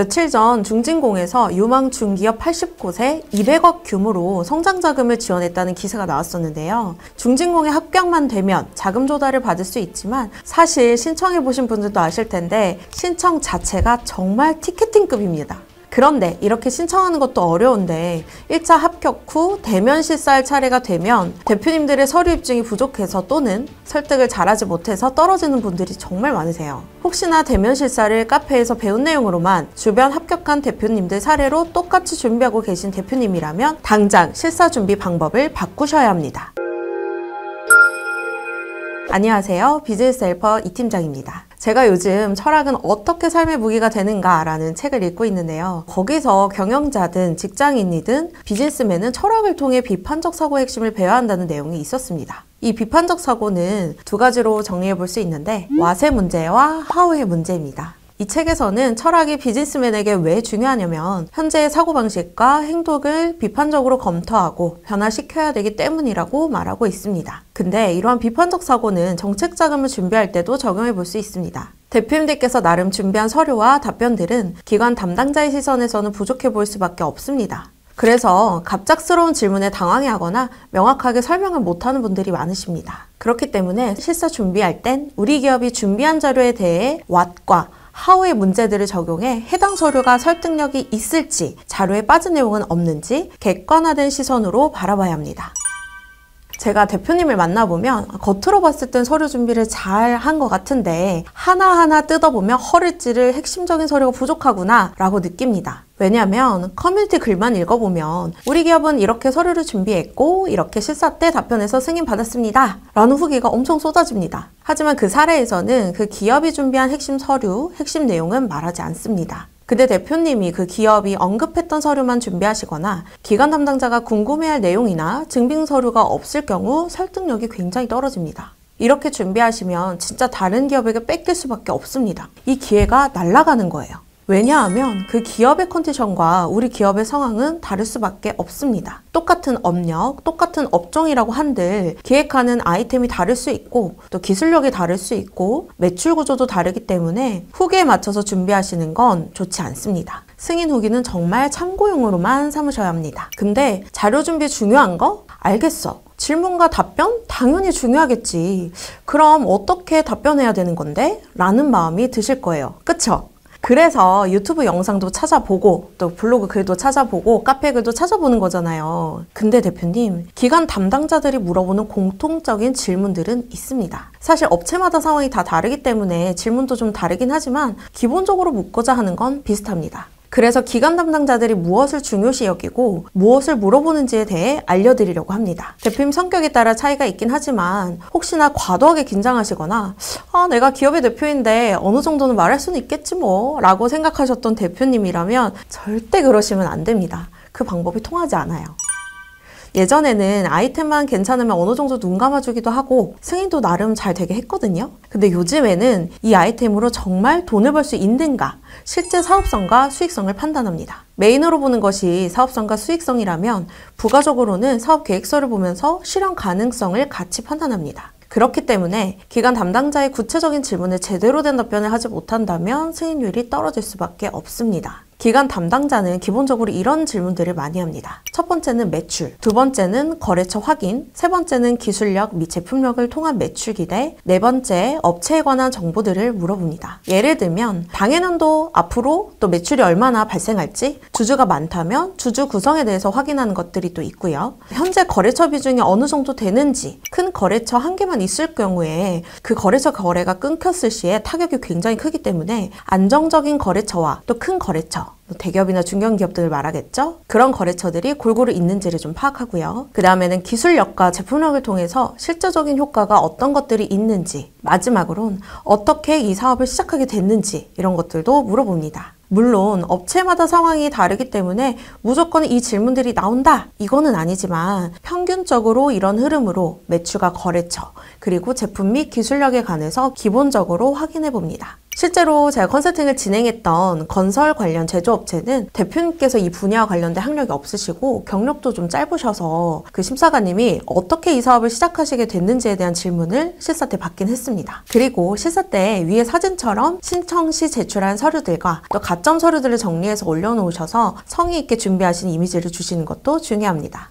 며칠 전 중진공에서 유망 중기업 80곳에 200억 규모로 성장자금을 지원했다는 기사가 나왔었는데요. 중진공에 합격만 되면 자금 조달을 받을 수 있지만 사실 신청해보신 분들도 아실 텐데 신청 자체가 정말 티켓팅급입니다. 그런데 이렇게 신청하는 것도 어려운데 1차 합격 후 대면 실사할 차례가 되면 대표님들의 서류 입증이 부족해서 또는 설득을 잘하지 못해서 떨어지는 분들이 정말 많으세요. 혹시나 대면 실사를 카페에서 배운 내용으로만 주변 합격한 대표님들 사례로 똑같이 준비하고 계신 대표님이라면 당장 실사 준비 방법을 바꾸셔야 합니다. 안녕하세요. 비즈니스 헬퍼 이 팀장입니다. 제가 요즘 철학은 어떻게 삶의 무기가 되는가 라는 책을 읽고 있는데요. 거기서 경영자든 직장인이든 비즈니스맨은 철학을 통해 비판적 사고의 핵심을 배워야 한다는 내용이 있었습니다. 이 비판적 사고는 두 가지로 정리해 볼 수 있는데 what의 문제와 how의 문제입니다. 이 책에서는 철학이 비즈니스맨에게 왜 중요하냐면 현재의 사고방식과 행동을 비판적으로 검토하고 변화시켜야 되기 때문이라고 말하고 있습니다. 근데 이러한 비판적 사고는 정책 자금을 준비할 때도 적용해 볼 수 있습니다. 대표님들께서 나름 준비한 서류와 답변들은 기관 담당자의 시선에서는 부족해 보일 수밖에 없습니다. 그래서 갑작스러운 질문에 당황해하거나 명확하게 설명을 못하는 분들이 많으십니다. 그렇기 때문에 실사 준비할 땐 우리 기업이 준비한 자료에 대해 what과 how의 문제들을 적용해 해당 서류가 설득력이 있을지, 자료에 빠진 내용은 없는지 객관화된 시선으로 바라봐야 합니다. 제가 대표님을 만나보면 겉으로 봤을 땐 서류 준비를 잘 한 것 같은데 하나하나 뜯어보면 허를 찌를 핵심적인 서류가 부족하구나 라고 느낍니다. 왜냐하면 커뮤니티 글만 읽어보면 우리 기업은 이렇게 서류를 준비했고 이렇게 실사 때 답변해서 승인 받았습니다 라는 후기가 엄청 쏟아집니다. 하지만 그 사례에서는 그 기업이 준비한 핵심 서류, 핵심 내용은 말하지 않습니다. 근데 대표님이 그 기업이 언급했던 서류만 준비하시거나 기관 담당자가 궁금해할 내용이나 증빙 서류가 없을 경우 설득력이 굉장히 떨어집니다. 이렇게 준비하시면 진짜 다른 기업에게 뺏길 수밖에 없습니다. 이 기회가 날아가는 거예요. 왜냐하면 그 기업의 컨디션과 우리 기업의 상황은 다를 수밖에 없습니다. 똑같은 업력, 똑같은 업종이라고 한들 기획하는 아이템이 다를 수 있고 또 기술력이 다를 수 있고 매출 구조도 다르기 때문에 후기에 맞춰서 준비하시는 건 좋지 않습니다. 승인 후기는 정말 참고용으로만 삼으셔야 합니다. 근데 자료 준비 중요한 거? 알겠어. 질문과 답변? 당연히 중요하겠지. 그럼 어떻게 답변해야 되는 건데? 라는 마음이 드실 거예요. 그쵸? 그래서 유튜브 영상도 찾아보고 또 블로그 글도 찾아보고 카페 글도 찾아보는 거잖아요. 근데 대표님, 기관 담당자들이 물어보는 공통적인 질문들은 있습니다. 사실 업체마다 상황이 다 다르기 때문에 질문도 좀 다르긴 하지만 기본적으로 묻고자 하는 건 비슷합니다. 그래서 기관 담당자들이 무엇을 중요시 여기고 무엇을 물어보는지에 대해 알려드리려고 합니다. 대표님 성격에 따라 차이가 있긴 하지만 혹시나 과도하게 긴장하시거나 내가 기업의 대표인데 어느 정도는 말할 수는 있겠지 뭐 라고 생각하셨던 대표님이라면 절대 그러시면 안 됩니다. 그 방법이 통하지 않아요. 예전에는 아이템만 괜찮으면 어느 정도 눈 감아주기도 하고 승인도 나름 잘 되게 했거든요. 근데 요즘에는 이 아이템으로 정말 돈을 벌 수 있는가, 실제 사업성과 수익성을 판단합니다. 메인으로 보는 것이 사업성과 수익성이라면 부가적으로는 사업 계획서를 보면서 실현 가능성을 같이 판단합니다. 그렇기 때문에 기관 담당자의 구체적인 질문에 제대로 된 답변을 하지 못한다면 승인율이 떨어질 수밖에 없습니다. 기관 담당자는 기본적으로 이런 질문들을 많이 합니다. 첫 번째는 매출, 두 번째는 거래처 확인, 세 번째는 기술력 및 제품력을 통한 매출 기대, 네 번째 업체에 관한 정보들을 물어봅니다. 예를 들면 당해년도 앞으로 또 매출이 얼마나 발생할지, 주주가 많다면 주주 구성에 대해서 확인하는 것들이 또 있고요. 현재 거래처 비중이 어느 정도 되는지, 큰 거래처 한 개만 있을 경우에 그 거래처 거래가 끊겼을 시에 타격이 굉장히 크기 때문에 안정적인 거래처와 또 큰 거래처, 대기업이나 중견기업들을 말하겠죠? 그런 거래처들이 골고루 있는지를 좀 파악하고요. 그 다음에는 기술력과 제품력을 통해서 실제적인 효과가 어떤 것들이 있는지, 마지막으로는 어떻게 이 사업을 시작하게 됐는지 이런 것들도 물어봅니다. 물론 업체마다 상황이 다르기 때문에 무조건 이 질문들이 나온다 이거는 아니지만 평균적으로 이런 흐름으로 매출과 거래처 그리고 제품 및 기술력에 관해서 기본적으로 확인해 봅니다. 실제로 제가 컨설팅을 진행했던 건설 관련 제조업체는 대표님께서 이 분야와 관련된 학력이 없으시고 경력도 좀 짧으셔서 그 심사관님이 어떻게 이 사업을 시작하시게 됐는지에 대한 질문을 실사 때 받긴 했습니다. 그리고 실사 때 위에 사진처럼 신청 시 제출한 서류들과 또 가점 서류들을 정리해서 올려놓으셔서 성의 있게 준비하신 이미지를 주시는 것도 중요합니다.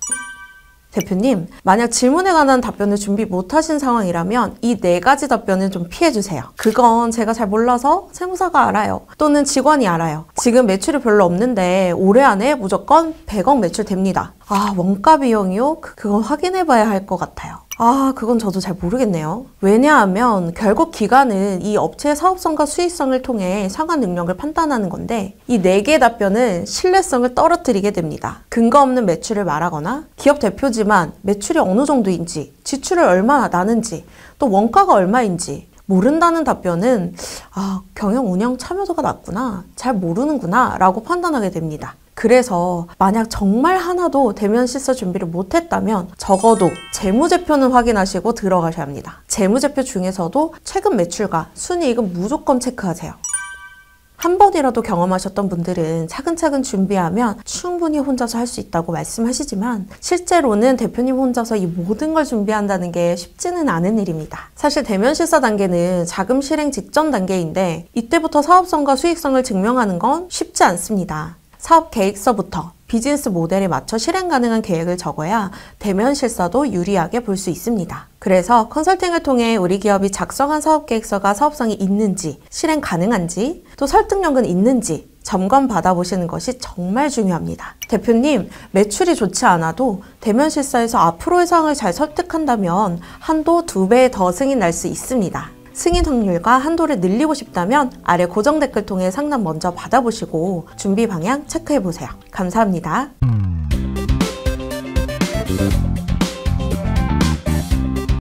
대표님, 만약 질문에 관한 답변을 준비 못하신 상황이라면 이 4가지 답변은 좀 피해주세요. 그건 제가 잘 몰라서 세무사가 알아요. 또는 직원이 알아요. 지금 매출이 별로 없는데 올해 안에 무조건 100억 매출됩니다. 아, 원가 비용이요? 그건 확인해봐야 할 것 같아요. 아, 그건 저도 잘 모르겠네요. 왜냐하면 결국 기관은 이 업체의 사업성과 수익성을 통해 상환 능력을 판단하는 건데 이 4개의 답변은 신뢰성을 떨어뜨리게 됩니다. 근거 없는 매출을 말하거나 기업 대표지만 매출이 어느 정도인지, 지출을 얼마나 나는지, 또 원가가 얼마인지 모른다는 답변은 경영 운영 참여도가 낮구나, 잘 모르는구나 라고 판단하게 됩니다. 그래서 만약 정말 하나도 대면 실사 준비를 못했다면 적어도 재무제표는 확인하시고 들어가셔야 합니다. 재무제표 중에서도 최근 매출과 순이익은 무조건 체크하세요. 한 번이라도 경험하셨던 분들은 차근차근 준비하면 충분히 혼자서 할 수 있다고 말씀하시지만 실제로는 대표님 혼자서 이 모든 걸 준비한다는 게 쉽지는 않은 일입니다. 사실 대면 실사 단계는 자금 실행 직전 단계인데 이때부터 사업성과 수익성을 증명하는 건 쉽지 않습니다. 사업 계획서부터 비즈니스 모델에 맞춰 실행 가능한 계획을 적어야 대면 실사도 유리하게 볼 수 있습니다. 그래서 컨설팅을 통해 우리 기업이 작성한 사업 계획서가 사업성이 있는지, 실행 가능한지, 또 설득력은 있는지 점검 받아보시는 것이 정말 중요합니다. 대표님, 매출이 좋지 않아도 대면 실사에서 앞으로의 상황을 잘 설득한다면 한도 2배 더 승인 날 수 있습니다. 승인 확률과 한도를 늘리고 싶다면 아래 고정 댓글 통해 상담 먼저 받아보시고 준비 방향 체크해보세요. 감사합니다.